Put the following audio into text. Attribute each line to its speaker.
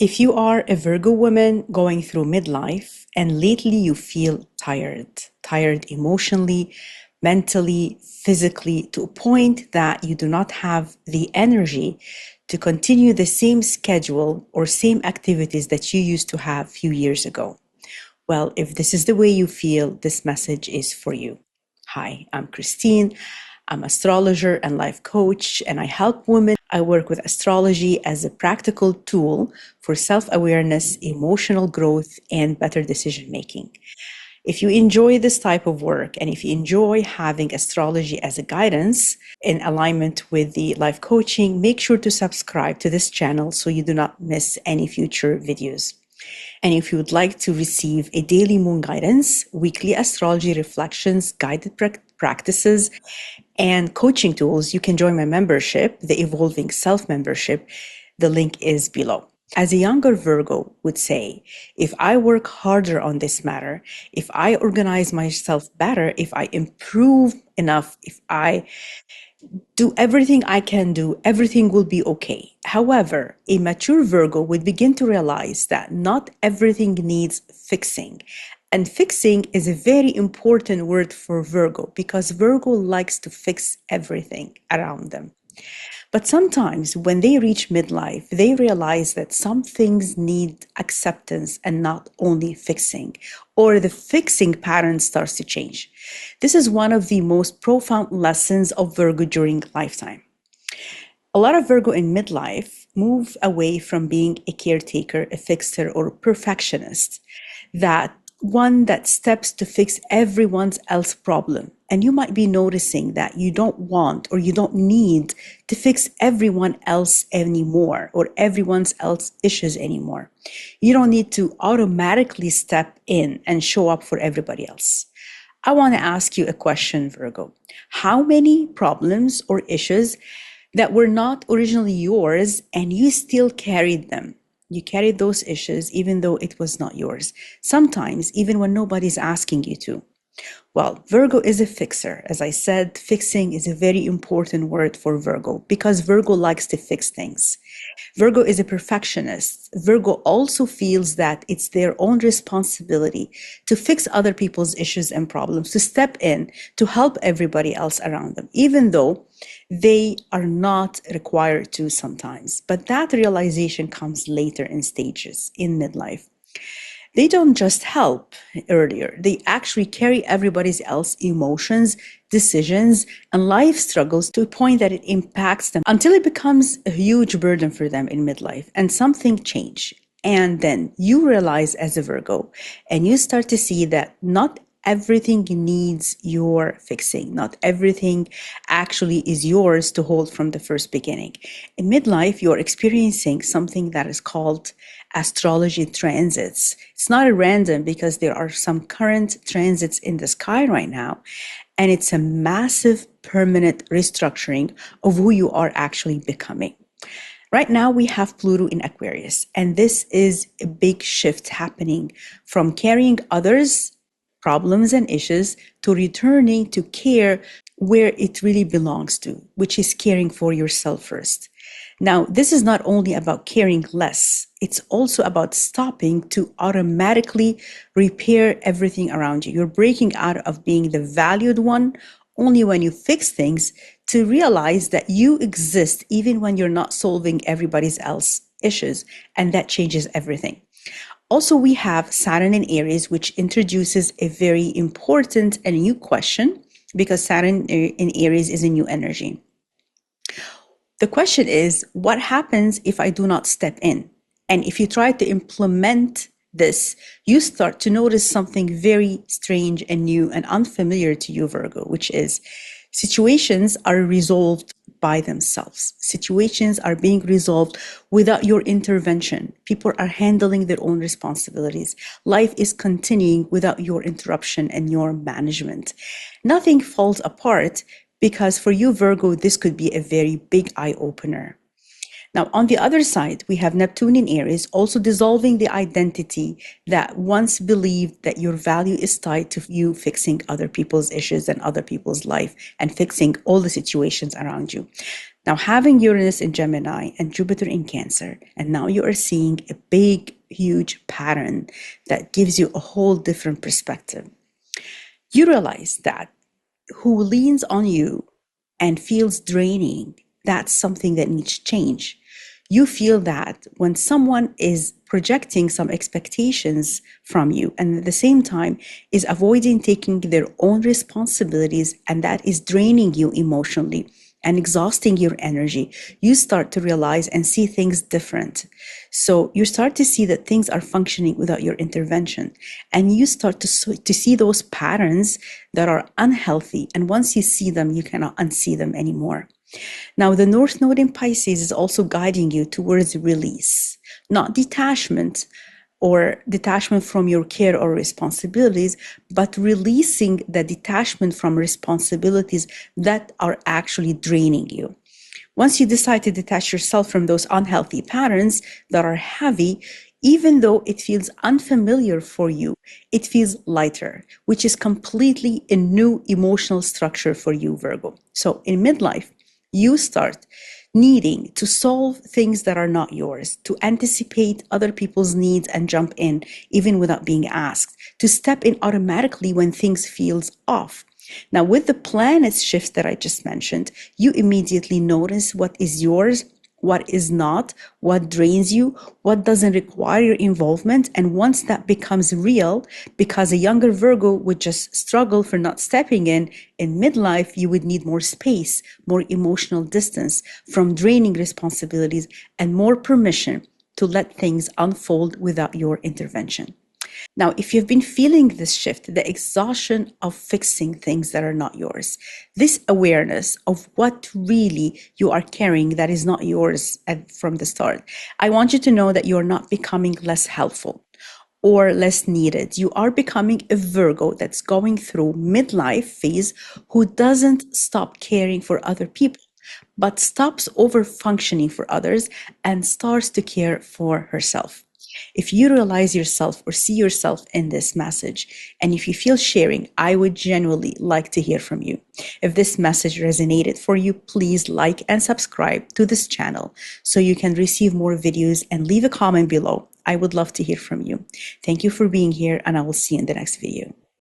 Speaker 1: If you are a Virgo woman going through midlife and lately you feel tired emotionally, mentally, physically, to a point that you do not have the energy to continue the same schedule or same activities that you used to have a few years ago. Well, if this is the way you feel, this message is for you. Hi, I'm Christine. I'm an astrologer and life coach, and I help women. I work with astrology as a practical tool for self-awareness, emotional growth, and better decision making. If you enjoy this type of work and if you enjoy having astrology as a guidance in alignment with the life coaching, make sure to subscribe to this channel so you do not miss any future videos. And if you would like to receive a daily moon guidance, weekly astrology reflections, guided practices, and coaching tools, you can join my membership, the Evolving Self membership. The link is below. As a younger Virgo would say, if I work harder on this matter, if I organize myself better, if I improve enough, if I do everything I can do, everything will be okay. However, a mature Virgo would begin to realize that not everything needs fixing. And fixing is a very important word for Virgo because Virgo likes to fix everything around them. But sometimes when they reach midlife, they realize that some things need acceptance and not only fixing, or the fixing pattern starts to change. This is one of the most profound lessons of Virgo during lifetime. A lot of Virgo in midlife move away from being a caretaker, a fixer, or a perfectionist, that one that steps to fix everyone else's problem. And you might be noticing that you don't want or you don't need to fix everyone else anymore or everyone else's issues anymore. You don't need to automatically step in and show up for everybody else. I want to ask you a question, Virgo. How many problems or issues that were not originally yours and you still carried them? You carried those issues even though it was not yours. Sometimes even when nobody's asking you to. Well, Virgo is a fixer. As I said, fixing is a very important word for Virgo because Virgo likes to fix things. Virgo is a perfectionist. Virgo also feels that it's their own responsibility to fix other people's issues and problems, to step in, to help everybody else around them, even though they are not required to sometimes. But that realization comes later in stages, in midlife. They don't just help earlier, they actually carry everybody else's emotions, decisions, and life struggles to a point that it impacts them until it becomes a huge burden for them in midlife and something change. And then you realize as a Virgo and you start to see that not everything needs your fixing. Not everything actually is yours to hold from the first beginning. In midlife, you're experiencing something that is called astrology transits. It's not a random because there are some current transits in the sky right now. And it's a massive permanent restructuring of who you are actually becoming. Right now, we have Pluto in Aquarius, and this is a big shift happening from carrying others' problems and issues to returning to care where it really belongs to, which is caring for yourself first. Now, this is not only about caring less, it's also about stopping to automatically repair everything around you. You're breaking out of being the valued one only when you fix things to realize that you exist even when you're not solving everybody else's issues, and that changes everything. Also, we have Saturn in Aries, which introduces a very important and new question because Saturn in Aries is a new energy. The question is, what happens if I do not step in? And if you try to implement this, you start to notice something very strange and new and unfamiliar to you, Virgo, which is situations are resolved by themselves. Situations are being resolved without your intervention. People are handling their own responsibilities. Life is continuing without your interruption and your management. Nothing falls apart because for you, Virgo, this could be a very big eye-opener. Now, on the other side, we have Neptune in Aries, also dissolving the identity that once believed that your value is tied to you fixing other people's issues and other people's life and fixing all the situations around you. Now, having Uranus in Gemini and Jupiter in Cancer, and now you are seeing a big, huge pattern that gives you a whole different perspective. You realize that who leans on you and feels draining, that's something that needs change. You feel that when someone is projecting some expectations from you and at the same time is avoiding taking their own responsibilities, and that is draining you emotionally and exhausting your energy, you start to realize and see things different. So you start to see that things are functioning without your intervention, and you start to see those patterns that are unhealthy. And once you see them, you cannot unsee them anymore. Now, the North Node in Pisces is also guiding you towards release, not detachment or detachment from your care or responsibilities, but releasing the detachment from responsibilities that are actually draining you. Once you decide to detach yourself from those unhealthy patterns that are heavy, even though it feels unfamiliar for you, it feels lighter, which is completely a new emotional structure for you, Virgo. So in midlife, you start needing to solve things that are not yours, to anticipate other people's needs and jump in even without being asked, to step in automatically when things feels off. Now, with the planets shifts that I just mentioned, you immediately notice what is yours, what is not, what drains you, what doesn't require your involvement. And once that becomes real, because a younger Virgo would just struggle for not stepping in midlife, you would need more space, more emotional distance from draining responsibilities, and more permission to let things unfold without your intervention. Now, if you've been feeling this shift, the exhaustion of fixing things that are not yours, this awareness of what really you are carrying that is not yours from the start, I want you to know that you're not becoming less helpful or less needed. You are becoming a Virgo that's going through midlife phase who doesn't stop caring for other people, but stops over functioning for others and starts to care for herself. If you realize yourself or see yourself in this message, and if you feel sharing, I would genuinely like to hear from you. If this message resonated for you, please like and subscribe to this channel so you can receive more videos, and leave a comment below. I would love to hear from you. Thank you for being here, and I will see you in the next video.